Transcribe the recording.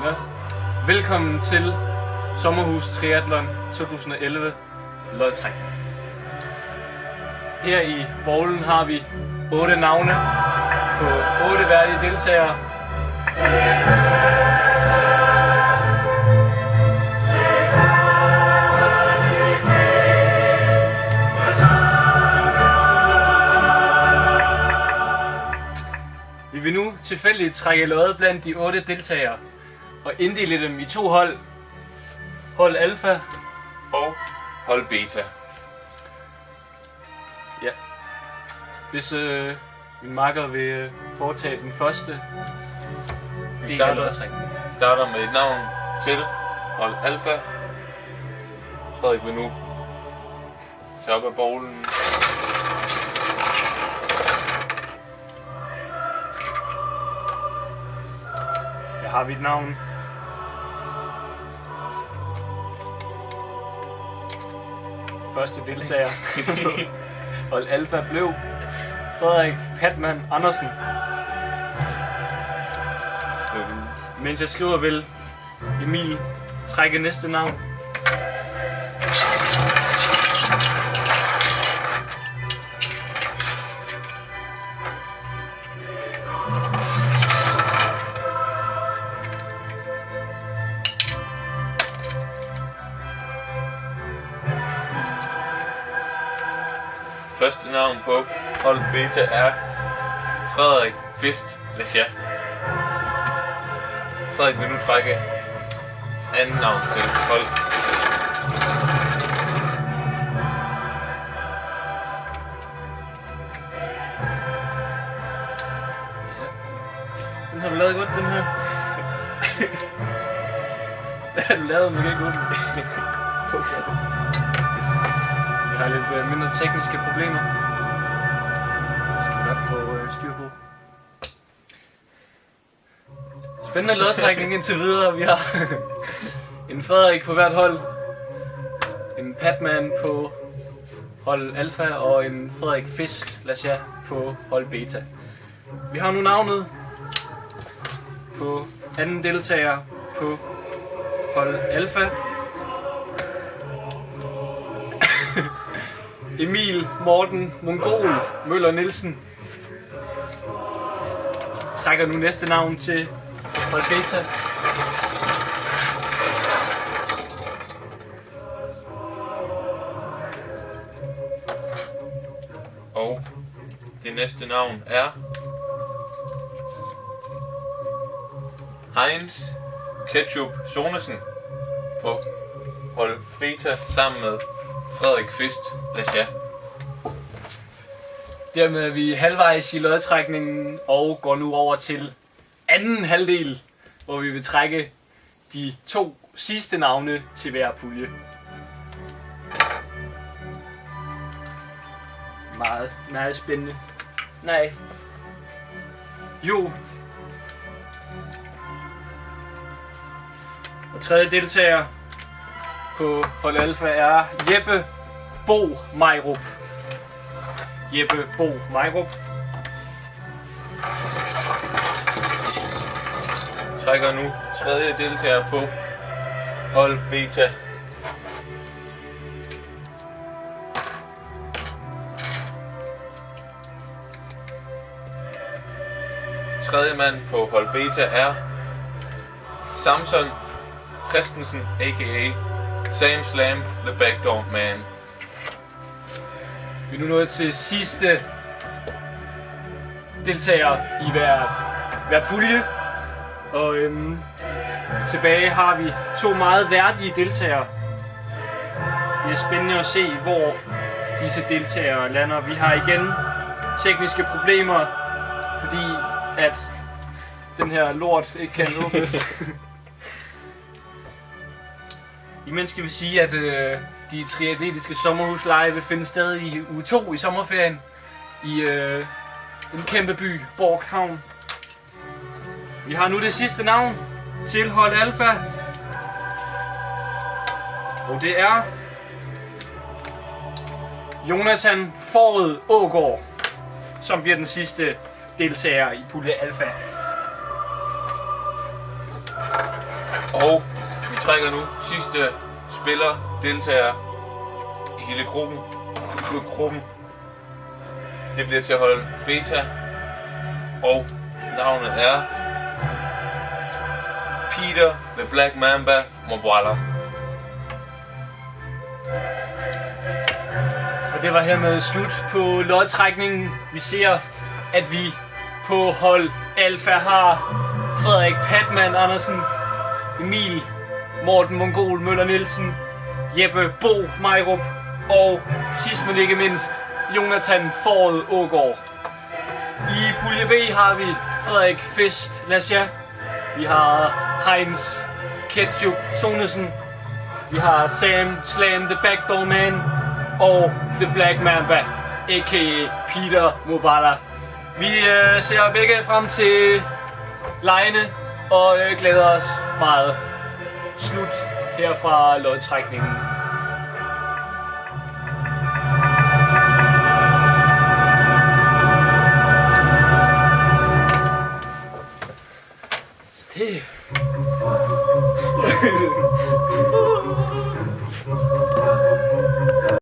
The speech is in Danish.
Ja. Velkommen til Sommerhus Triathlon 2011 lodtræk. Her i bowlen har vi 8 navne på 8 værdige deltagere. Vi vil nu tilfældigt trække loddet blandt de 8 deltagere og inddele dem i 2 hold. Hold Alfa og hold Beta. Ja. Hvis min makker vil foretage den første Vi del af lodtrækningen. starter med et navn til hold Alfa. Frederik vil nu tage op af bowlen. Her har vi et navn. Første deltager. Hold Alfa blev Frederik Patman Andersen. Mens jeg skriver, vil Emil trække næste navn. Første navn på hold Beta er Frederik Fist Lesia. Frederik vil nu trække anden navn til hold. Den har du lavet godt, den her. Hvad har du lavet, men ikke godt? Vi har lidt mindre tekniske problemer. Det skal vi nok få styr på. Spændende lodtrækning indtil videre. Vi har en Frederik på hvert hold, en Patman på hold Alfa og en Frederik Fist Lesia på hold Beta. Vi har nu navnet på anden deltager på hold Alfa. Emil Morten Mongol Møller Nielsen trækker nu næste navn til hold Beta. Og det næste navn er Heinz Ketchup Sonesen på hold Beta sammen med Frederik Fist Lesia. Dermed er vi halvvejs i lodtrækningen og går nu over til anden halvdel, hvor vi vil trække de 2 sidste navne til hver pulje. Meget spændende. Nej. Jo. Og tredje deltager på hold Alfa er Jeppe Bo Majrup. Jeppe Bo Majrup. Trækker nu tredje deltager på hold Beta. Tredje mand på hold Beta er Samson Christensen, a.k.a. Sam Slam, the Backdoor Man. Vi er nu nået til sidste deltager i hver pulje. Og tilbage har vi 2 meget værdige deltagere. Det er spændende at se, hvor disse deltagere lander. Vi har igen tekniske problemer, fordi at den her lort ikke kan åbnes. Imens skal vi sige, at de triatletiske sommerhuslege vil finde sted i uge 2 i sommerferien i den kæmpe by Borg Havn. Vi har nu det sidste navn til hold Alfa, og det er Jonathan Fåret Ågaard, som bliver den sidste deltager i pulje Alfa. Og vi trækker nu sidste spiller, deltager i hele gruppen. Det bliver til at holde beta. Og navnet er Peter the Black Mamba Mobala. Og det var hermed slut på lodtrækningen. Vi ser, at vi på hold Alfa har Frederik Patman Andersen, Emil Morten Mongol Møller Nielsen, Jeppe Bo Mejrup og sidst men ikke mindst Jonathan Foret Ågaard. I pulje B har vi Frederik Fest Lasja, vi har Heinz Ketchup Sonesen, vi har Sam Slam the Backdoor Man og The Black Mamba, a.k.a. Peter Mobala. Vi ser begge frem til legene og glæder os meget. Slut her fra lodtrækningen. Det